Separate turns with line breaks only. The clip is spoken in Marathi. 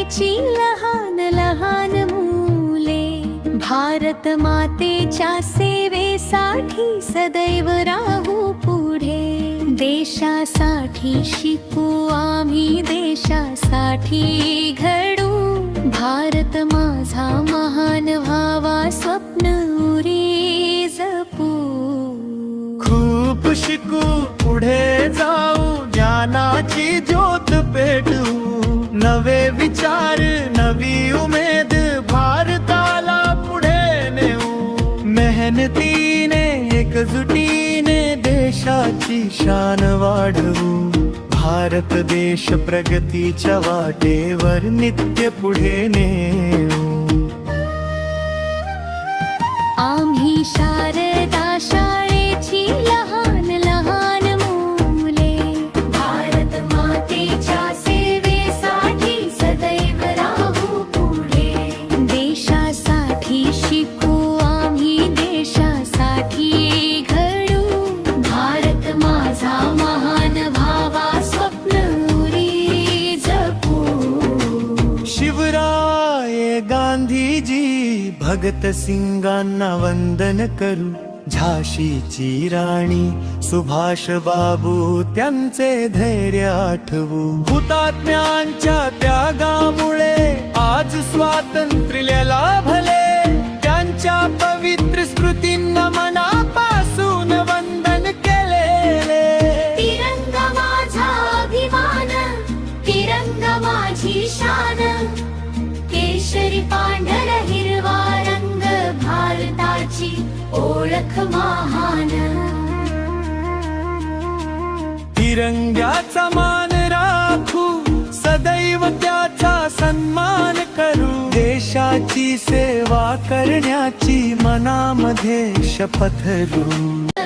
शाळेची लहान लहान मुले भारत मातेच्या सेवेसाठी सदैव राहू पुढे। देशासाठी शिकू आम्ही, देशासाठी घडू, भारत माझा महान व्हावा स्वप्न उरी जपू।
खूप शिकू, पुढे जाऊ, ज्ञानाची ज्योत पेटवू, नवे विचार नवी उमेद भारताला पुढे नेऊ। मेहनतीने एकजुटीने देशाची शान वाढवू, भारत देश प्रगतीच्या वाटेवर नित्य पुढे नेऊ।
आम्ही शारदा शाळेची लहान लहान मुले भारत मातेच्या सेवेसाठी सदैव राहू पुढे। देशासाठी शिकू आम्ही, देशासाठी घडू, भारत माझा महान व्हावा स्वप्न उरी जपू।
शिवराय गांधीजी भगत सिंगांना वंदन करू, झाशीची राणी सुभाष बाबू त्यांचे धैर्य आठवू। हुतात्म्यांच्या त्यागामुळे आज स्वातंत्र्य लाभले, त्यांच्या पवित्र स्मृतींना मनापासून वंदन केलेले।
तिरंगा माझा अभिमान, तिरंगा माझी शान, केशरी पांढर हिरवा रंग भारताची ओळख महान।
तिरंग्याचा मान राखू, सदैव त्याचा सन्मान करू, देशाची सेवा करण्याची मनामध्ये शपथ घेऊ।